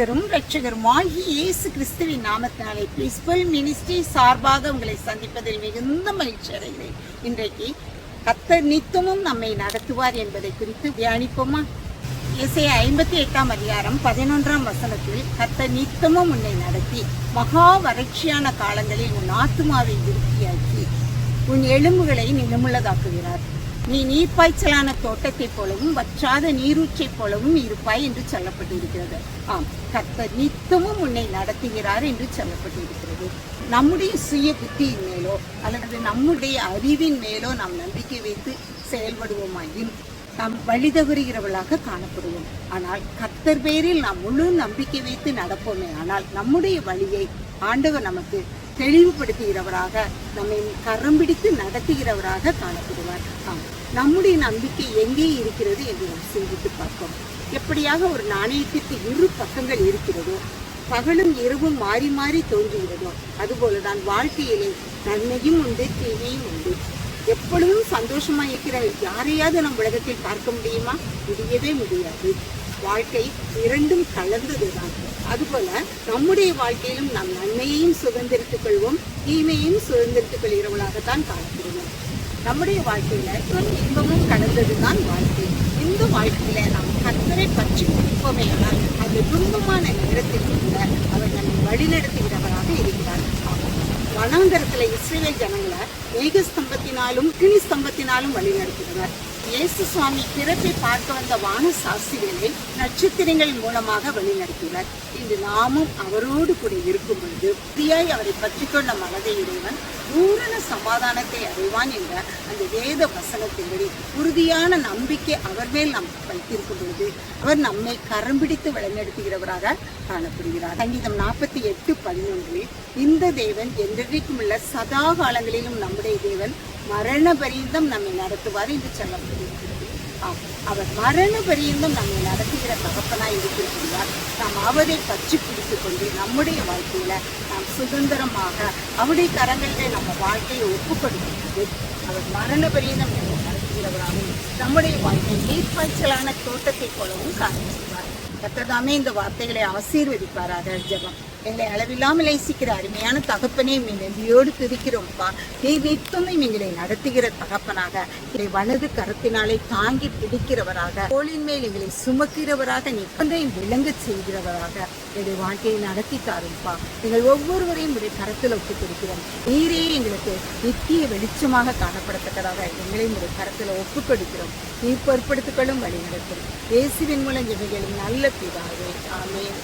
கர்த்தரும் இரட்சகருமாகிய இயேசு கிறிஸ்துவின் நாமத்தினாலே பிரிஸ்பல் மினிஸ்ட்ரி சார்பாக உங்களை சந்திப்பதில் மிகுந்த மகிழ்ச்சி அடைகிறேன். இன்றைக்கு கர்த்தர் நித்தமும் நம்மை நடத்துவார் என்பதை குறித்து தியானிப்போமா? ஏசாயா 58 அதிகாரம் 11 வசனத்தில் கர்த்தர் நித்தமும் உன்னை நடத்தி மகா வறட்சியான காலங்களில் உன் ஆத்துமாவை விருத்தியாக்கி உன் எலும்புகளை நிலமுள்ளதாக்குகிறார். நீ நீர்ப்பாய்ச்சலான தோட்டத்தைப் போலவும் வற்றாத நீரூற்றைப் போலவும் இருப்பாய் என்று சொல்லப்பட்டிருக்கிறது. ஆம், கர்த்தர் நித்தமும் உன்னை நடத்துகிறார் என்று சொல்லப்பட்டிருக்கிறது. நம்முடைய சுய புத்தியின் மேலோ அல்லது நம்முடைய அறிவின் மேலோ நாம் நம்பிக்கை வைத்து செயல்படுவோமாயின் நாம் வழிதவறுகிறவர்களாக காணப்படுவோம். ஆனால் கர்த்தர் பேரில் நாம் முழு நம்பிக்கை வைத்து நடப்போமே ஆனால் நம்முடைய வழியை ஆண்டவர் நமக்கு தெளிவுபடுத்துகிறவராக, நம்மை கரம் பிடித்து நடத்துகிறவராக காணப்படுவார். நம்முடைய நம்பிக்கை எங்கே இருக்கிறது என்று நாம் சிந்தித்து பார்ப்போம். எப்படியாக ஒரு நாணயத்திற்கு இரு பக்கங்கள் இருக்கிறதோ, பகலும் இரவும் மாறி மாறி தோன்றுகிறதோ, அதுபோலதான் வாழ்க்கையிலே நன்மையும் உண்டு, தீமையும் உண்டு. எப்பொழுதும் சந்தோஷமா இருக்கிற யாரையாவது நம் உலகத்தில் பார்க்க முடியுமா? முடியவே முடியாது. வாழ்க்கை இரண்டும் கலந்ததுதான். அதுபோல நம்முடைய வாழ்க்கையிலும் நாம் நன்மையையும் சுதந்திரித்துக் கொள்வோம், தீமையையும் சுதந்திரித்துக் கொள்கிறவர்களாகத்தான் காணப்படுவோம். நம்முடைய வாழ்க்கையில இன்பமும் கலந்ததுதான் வாழ்க்கை. இந்த வாழ்க்கையில நாம் கர்த்தரை பற்றி பிடிப்போமே ஆனால் அந்த துன்பமான நேரத்தில் கூட அவர் நம்மை வழிநடத்துகிறவராக இருக்கிறார். வனாந்தரத்துல இஸ்ரவேல் ஜனங்களை மேகஸ்தம்பத்தினாலும் கிளி ஸ்தம்பத்தினாலும் வழி நடத்துகிறார். இயேசு சுவாமி பிறப்பை பார்க்க வந்த வான சாஸ்திரிகளை நட்சத்திரங்கள் மூலமாக வழி நடத்துகிறார். இன்று நாமும் அவரோடு கூட இருக்கும் பொழுது உறுதியாய் அவரை பற்றி கொண்ட மனதை இறைவன் பூரண சமாதானத்தை அடைவான் என்ற அந்த வேத வசனத்தின்படி உறுதியான நம்பிக்கை அவர் மேல் நாம் வைத்திருக்கும் பொழுது அவர் நம்மை கரம் பிடித்து வழிநடத்துகிறவராக காணப்படுகிறார். சங்கீதம் 48:11 இந்த தேவன் என்றைக்கும் உள்ள சதா காலங்களிலும் நம்முடைய தேவன் மரண பரியந்தம் நம்மை நடத்துவார் என்று சொல்லப்படுகிறது. அவர் மரண பரியந்தம் நம்மை நடத்துகிற தகப்பனாய் இருக்கிறார். நாம் அவரை பற்றி பிடித்துக் கொண்டு நம்முடைய வாழ்க்கையில நாம் சுதந்திரமாக அவருடைய கரங்களிலே நம்ம வாழ்க்கையை ஒப்புக்கொடுக்கும்போது அவர் மரண பரியந்தம் நம்மை நடத்துகிறவராகவும் நம்முடைய வாழ்க்கை நீர்ப்பாய்ச்சலான தோட்டத்தை போலவும் காண்பிப்பார். கர்த்தர்தாமே இந்த வார்த்தைகளை ஆசீர்வதிப்பாராக. ஜெபம். எங்களை அளவில்லாமல் நேசிக்கிற அருமையான தகப்பனே, நன்றியோடு துதிக்கிறோம்ப்பா. நீ நித்தமும் எங்களை நடத்துகிற தகப்பனாக, எங்களை வலது கரத்தினாலே தாங்கி பிடிக்கிறவராக, தோளின் மேல் எங்களை சுமக்கிறவராக, நீ ஒன்றையும் விளங்க செய்கிறவராக எங்களை வாழ்க்கையை நடத்தி தாரும்ப்பா. எங்கள் ஒவ்வொருவரையும் உடைய கரத்தில் ஒப்புக் கொடுக்கிறோம். நீரே எங்களுக்கு நித்திய வெளிச்சமாக காணப்படத்தக்கதாக எங்களையும் உடைய கரத்தில் ஒப்புக் கொடுக்கிறோம். நீ பொறுப்படுத்திக் கொள்ளும் வழி நடத்தும். இயேசுவின் மூலம் எங்களும் நல்ல பிதாவே. ஆமென்.